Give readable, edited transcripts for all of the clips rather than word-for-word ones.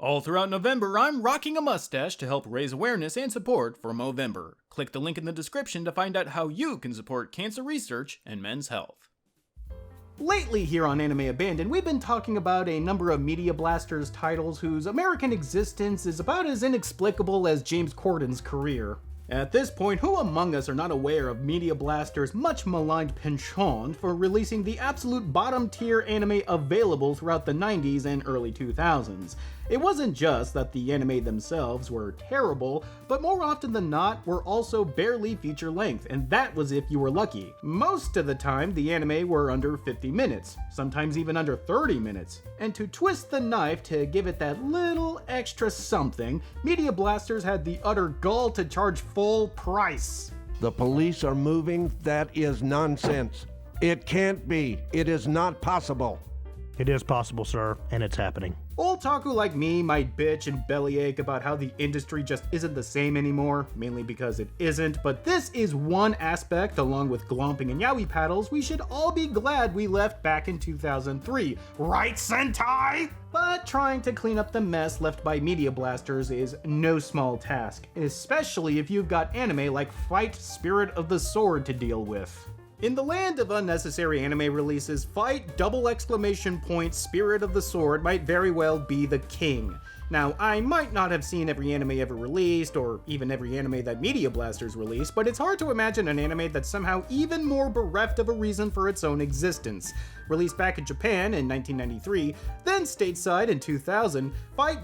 All throughout November, I'm rocking a mustache to help raise awareness and support for Movember. Click the link in the description to find out how you can support cancer research and men's health. Lately here on Anime Abandoned, we've been talking about a number of Media Blasters titles whose American existence is about as inexplicable as James Corden's career. At this point, who among us are not aware of Media Blasters' much maligned penchant for releasing the absolute bottom tier anime available throughout the 90s and early 2000s? It wasn't just that the anime themselves were terrible, but more often than not were also barely feature length, and that was if you were lucky. Most of the time, the anime were under 50 minutes, sometimes even under 30 minutes. And to twist the knife to give it that little extra something, Media Blasters had the utter gall to charge full price. The police are moving. That is nonsense. It can't be. It is not possible. It is possible, sir, and it's happening. Otaku like me might bitch and bellyache about how the industry just isn't the same anymore, mainly because it isn't, but this is one aspect, along with glomping and yaoi paddles, we should all be glad we left back in 2003. Right, Sentai? But trying to clean up the mess left by Media Blasters is no small task, especially if you've got anime like Fight Spirit of the Sword to deal with. In the land of unnecessary anime releases, Fight Spirit of the Sword might very well be the king. Now, I might not have seen every anime ever released, or even every anime that Media Blasters released, but it's hard to imagine an anime that's somehow even more bereft of a reason for its own existence. Released back in Japan in 1993, then stateside in 2000, Fight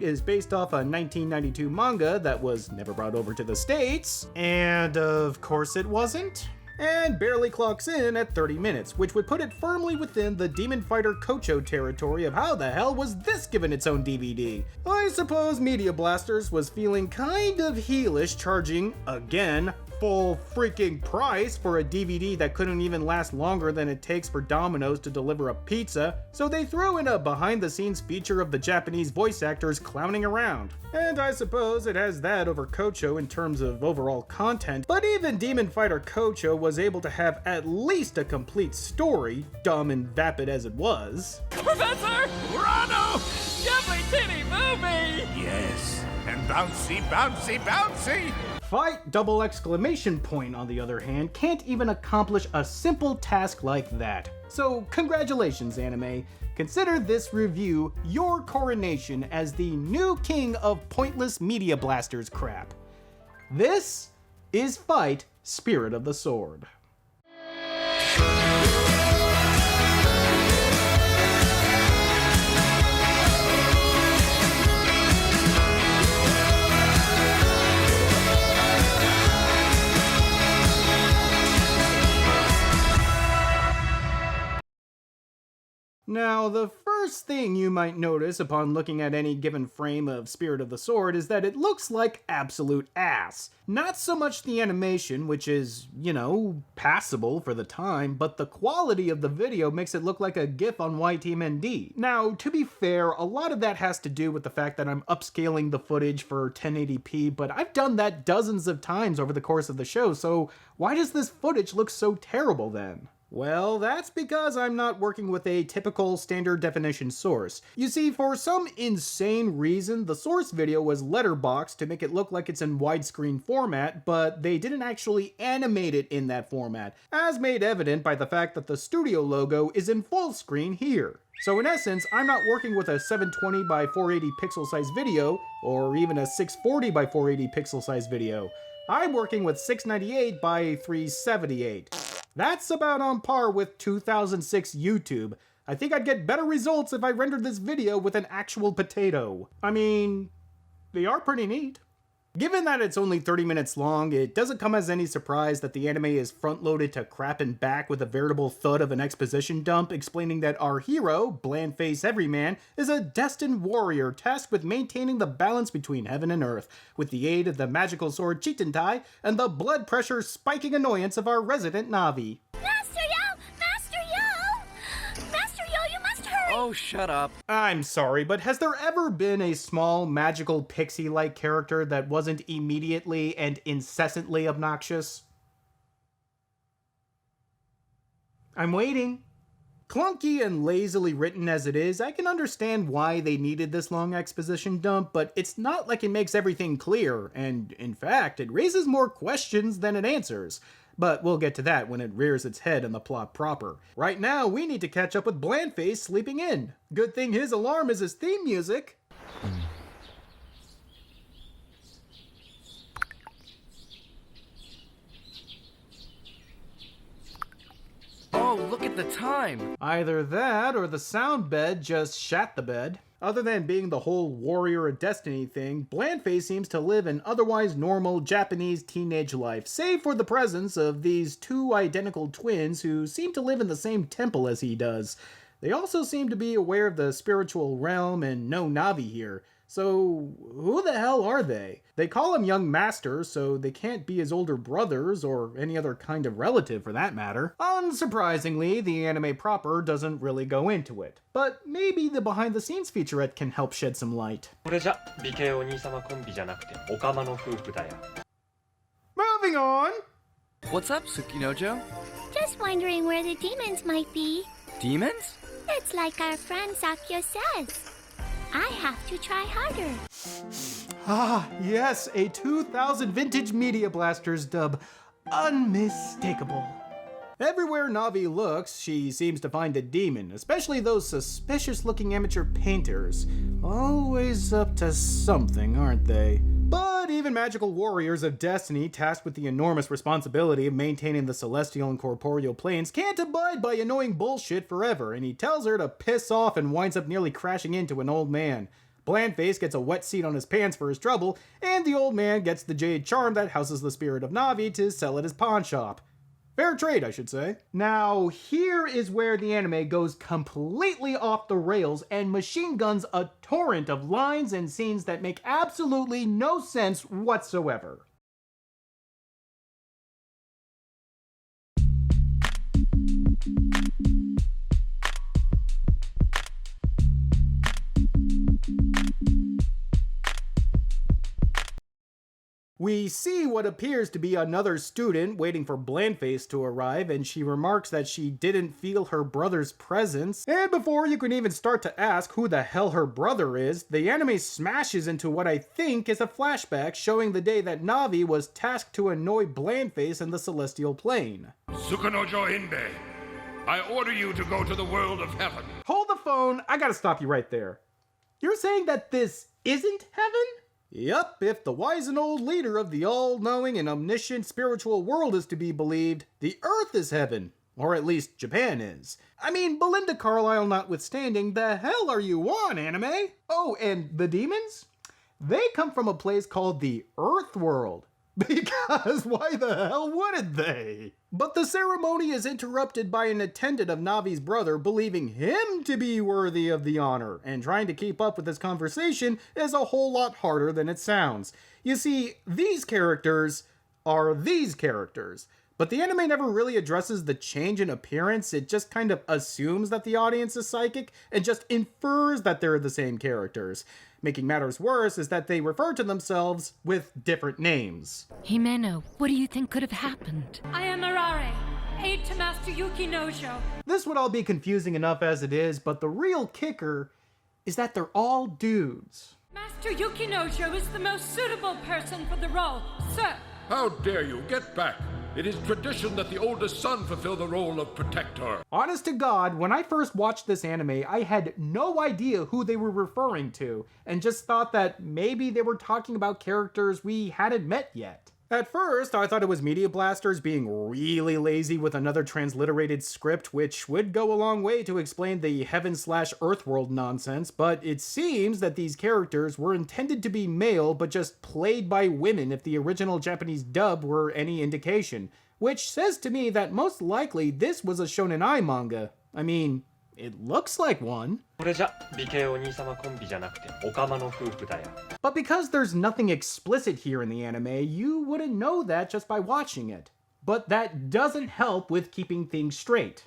is based off a 1992 manga that was never brought over to the States, and of course it wasn't, and barely clocks in at 30 minutes, which would put it firmly within the Demon Fighter Kocho territory of how the hell was this given its own DVD? I suppose Media Blasters was feeling kind of heelish charging, again, full freaking price for a DVD that couldn't even last longer than it takes for Domino's to deliver a pizza, so they threw in a behind-the-scenes feature of the Japanese voice actors clowning around. And I suppose it has that over Kocho in terms of overall content, but even Demon Fighter Kocho was able to have at least a complete story, dumb and vapid as it was. Professor! Rano! Jubbly titty movie! Yes, and bouncy, bouncy, bouncy! Fight on the other hand, can't even accomplish a simple task like that. So congratulations, anime. Consider this review your coronation as the new king of pointless Media Blasters crap. This is Fight Spirit of the Sword. Now, the first thing you might notice upon looking at any given frame of Spirit of the Sword is that it looks like absolute ass. Not so much the animation, which is, passable for the time, but the quality of the video makes it look like a GIF on YTMND. Now, to be fair, a lot of that has to do with the fact that I'm upscaling the footage for 1080p, but I've done that dozens of times over the course of the show, so why does this footage look so terrible then? Well, that's because I'm not working with a typical standard definition source. You see, for some insane reason, the source video was letterboxed to make it look like it's in widescreen format, but they didn't actually animate it in that format, as made evident by the fact that the studio logo is in full screen here. So in essence, I'm not working with a 720 by 480 pixel size video, or even a 640 by 480 pixel size video. I'm working with 698 by 378. That's about on par with 2006 YouTube. I think I'd get better results if I rendered this video with an actual potato. I mean, they are pretty neat. Given that it's only 30 minutes long, it doesn't come as any surprise that the anime is front-loaded to crap and back with a veritable thud of an exposition dump explaining that our hero, Bland-Face Everyman, is a destined warrior tasked with maintaining the balance between heaven and earth, with the aid of the magical sword Chitintai and the blood pressure spiking annoyance of our resident Navi. Oh, shut up. I'm sorry, but has there ever been a small, magical, pixie-like character that wasn't immediately and incessantly obnoxious? I'm waiting. Clunky and lazily written as it is, I can understand why they needed this long exposition dump, but it's not like it makes everything clear, and in fact, it raises more questions than it answers. But we'll get to that when it rears its head in the plot proper. Right now, we need to catch up with Blandface sleeping in. Good thing his alarm is his theme music. Oh, look at the time. Either that, or the sound bed just shat the bed. Other than being the whole warrior of destiny thing, Blandface seems to live an otherwise normal Japanese teenage life, save for the presence of these two identical twins who seem to live in the same temple as he does. They also seem to be aware of the spiritual realm and know Navi here. So, who the hell are they? They call him Young Master, so they can't be his older brothers, or any other kind of relative for that matter. Unsurprisingly, the anime proper doesn't really go into it. But maybe the behind-the-scenes featurette can help shed some light. これじゃ美形お兄様コンビじゃなくてオカマの夫婦だよ。 Moving on! What's up, Tsukinojo? Just wondering where the demons might be. Demons? It's like our friend Sakyo says. I have to try harder. Ah, yes, a 2000 vintage Media Blasters dub. Unmistakable. Everywhere Navi looks, she seems to find a demon, especially those suspicious-looking amateur painters. Always up to something, aren't they? But even magical warriors of destiny tasked with the enormous responsibility of maintaining the celestial and corporeal planes can't abide by annoying bullshit forever, and he tells her to piss off and winds up nearly crashing into an old man. Blandface gets a wet seat on his pants for his trouble, and the old man gets the jade charm that houses the spirit of Navi to sell at his pawn shop. Fair trade, I should say. Now, here is where the anime goes completely off the rails and machine guns a torrent of lines and scenes that make absolutely no sense whatsoever. We see what appears to be another student waiting for Blandface to arrive, and she remarks that she didn't feel her brother's presence. And before you can even start to ask who the hell her brother is, the anime smashes into what I think is a flashback showing the day that Navi was tasked to annoy Blandface in the Celestial Plane. Tsukinojo Inde, I order you to go to the world of heaven. Hold the phone, I gotta stop you right there. You're saying that this isn't heaven? Yup, if the wise and old leader of the all-knowing and omniscient spiritual world is to be believed, the Earth is heaven. Or at least Japan is. I mean, Belinda Carlisle notwithstanding, the hell are you on, anime? Oh, and the demons? They come from a place called the Earth World. Because why the hell wouldn't they? But the ceremony is interrupted by an attendant of Navi's brother believing him to be worthy of the honor, and trying to keep up with this conversation is a whole lot harder than it sounds. You see, these characters are these characters, but the anime never really addresses the change in appearance. It just kind of assumes that the audience is psychic and just infers that they're the same characters. Making matters worse is that they refer to themselves with different names. Himeno, what do you think could have happened? I am Arare, aide to Master Yuki Nojo. This would all be confusing enough as it is, but the real kicker is that they're all dudes. Master Yuki Nojo is the most suitable person for the role, sir. How dare you? Get back. It is tradition that the oldest son fulfill the role of protector. Honest to God, when I first watched this anime, I had no idea who they were referring to, and just thought that maybe they were talking about characters we hadn't met yet. At first, I thought it was Media Blasters being really lazy with another transliterated script, which would go a long way to explain the heaven/earthworld nonsense, but it seems that these characters were intended to be male, but just played by women if the original Japanese dub were any indication, which says to me that most likely this was a Shonen Ai manga. I mean, it looks like one. これじゃ美形お兄様コンビじゃなくてオカマの夫婦だよ。 But because there's nothing explicit here in the anime, you wouldn't know that just by watching it. But that doesn't help with keeping things straight.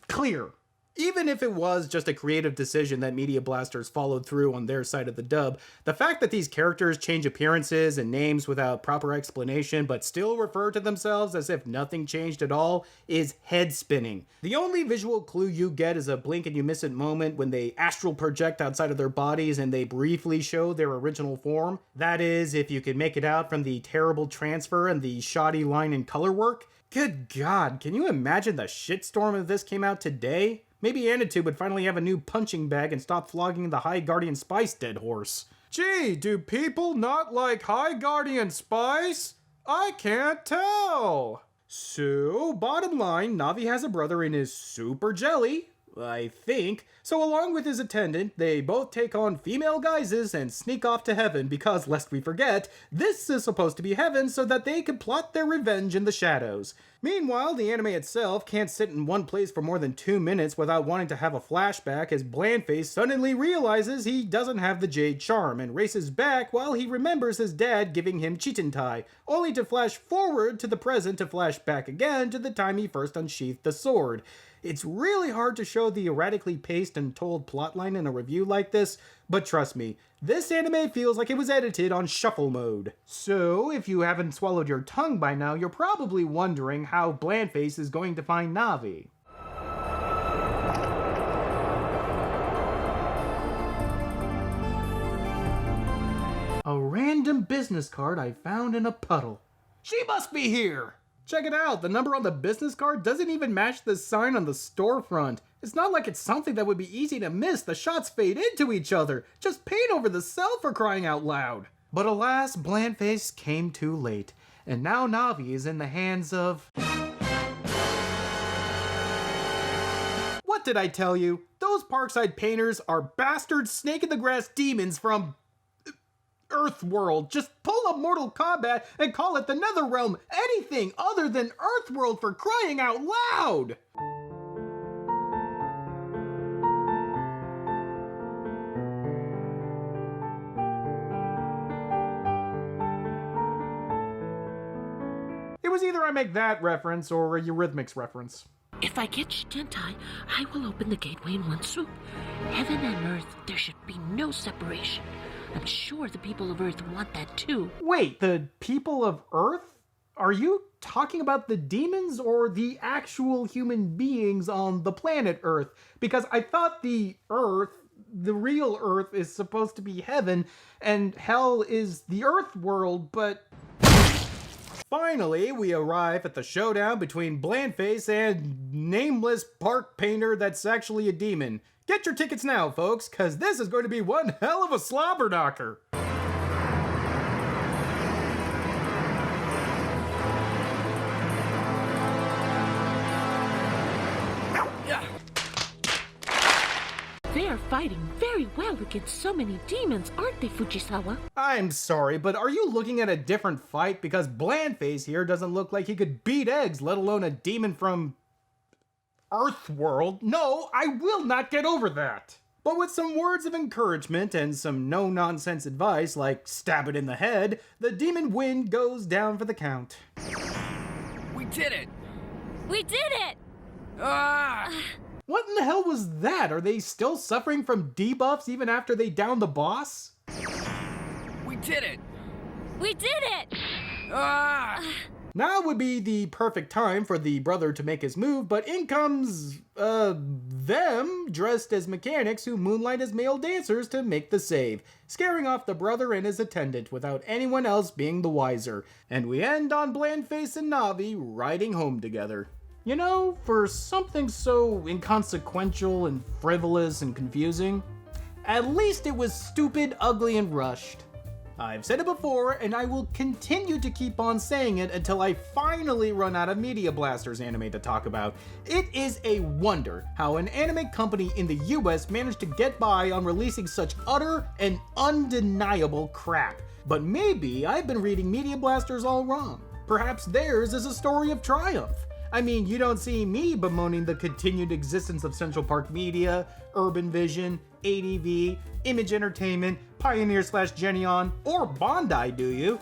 Clear. Even if it was just a creative decision that Media Blasters followed through on their side of the dub, the fact that these characters change appearances and names without proper explanation but still refer to themselves as if nothing changed at all is head-spinning. The only visual clue you get is a blink and you miss it moment when they astral project outside of their bodies and they briefly show their original form. That is, if you can make it out from the terrible transfer and the shoddy line and color work. Good God, can you imagine the shitstorm if this came out today? Maybe Anitube would finally have a new punching bag and stop flogging the High Guardian Spice dead horse. Gee, do people not like High Guardian Spice? I can't tell. So, bottom line, Navi has a brother and is super jelly, I think. So along with his attendant, they both take on female guises and sneak off to heaven because, lest we forget, this is supposed to be heaven so that they can plot their revenge in the shadows. Meanwhile, the anime itself can't sit in one place for more than 2 minutes without wanting to have a flashback as Blandface suddenly realizes he doesn't have the Jade Charm and races back while he remembers his dad giving him Chitintai, only to flash forward to the present to flash back again to the time he first unsheathed the sword. It's really hard to show the erratically paced and told plotline in a review like this, but trust me, this anime feels like it was edited on shuffle mode. So, if you haven't swallowed your tongue by now, you're probably wondering how Blandface is going to find Navi. A random business card I found in a puddle. She must be here! Check it out, the number on the business card doesn't even match the sign on the storefront. It's not like it's something that would be easy to miss. The shots fade into each other. Just paint over the cell for crying out loud. But alas, Blandface came too late. And now Navi is in the hands of... What did I tell you? Those Parkside painters are bastard snake-in-the-grass demons from... Earthworld. Just pull up Mortal Kombat and call it the Netherrealm. Anything other than Earthworld for crying out loud! It was either I make that reference or a Eurythmics reference. If I get Shigentai, I will open the gateway in one swoop. Heaven and Earth, there should be no separation. I'm sure the people of Earth want that too. Wait, the people of Earth? Are you talking about the demons or the actual human beings on the planet Earth? Because I thought the Earth, the real Earth, is supposed to be heaven, and hell is the Earth world, but... Finally, we arrive at the showdown between Blandface and nameless park painter that's actually a demon. Get your tickets now, folks, because this is going to be one hell of a slobber knocker. They are fighting very well against so many demons, aren't they, Fujisawa? I'm sorry, but are you looking at a different fight? Because Blandface here doesn't look like he could beat eggs, let alone a demon from... Earthworld. No, I will not get over that. But with some words of encouragement and some no-nonsense advice like stab it in the head, the demon wind goes down for the count. We did it! We did it! Ah! What in the hell was that? Are they still suffering from debuffs even after they downed the boss? We did it! We did it! Ah! Now would be the perfect time for the brother to make his move, but in comes, them, dressed as mechanics who moonlight as male dancers to make the save, scaring off the brother and his attendant without anyone else being the wiser. And we end on Blandface and Navi riding home together. You know, for something so inconsequential and frivolous and confusing, at least it was stupid, ugly, and rushed. I've said it before, and I will continue to keep on saying it until I finally run out of Media Blasters anime to talk about. It is a wonder how an anime company in the US managed to get by on releasing such utter and undeniable crap. But maybe I've been reading Media Blasters all wrong. Perhaps theirs is a story of triumph. I mean, you don't see me bemoaning the continued existence of Central Park Media, Urban Vision, ADV, Image Entertainment, Pioneer/Genion, or Bondi, do you?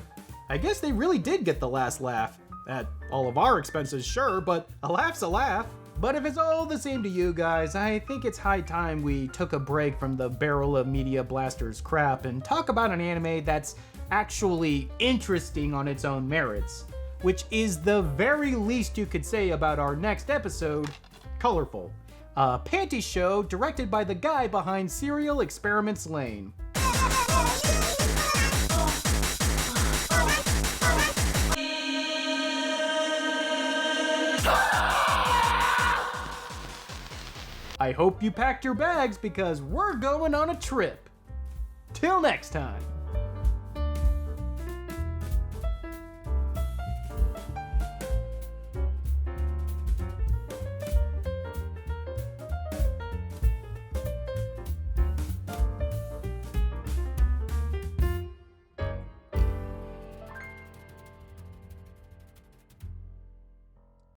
I guess they really did get the last laugh. At all of our expenses, sure, but a laugh's a laugh. But if it's all the same to you guys, I think it's high time we took a break from the barrel of Media Blasters crap and talk about an anime that's actually interesting on its own merits, which is the very least you could say about our next episode, Colorful, a panty show directed by the guy behind Serial Experiments Lane. I hope you packed your bags because we're going on a trip. Till next time.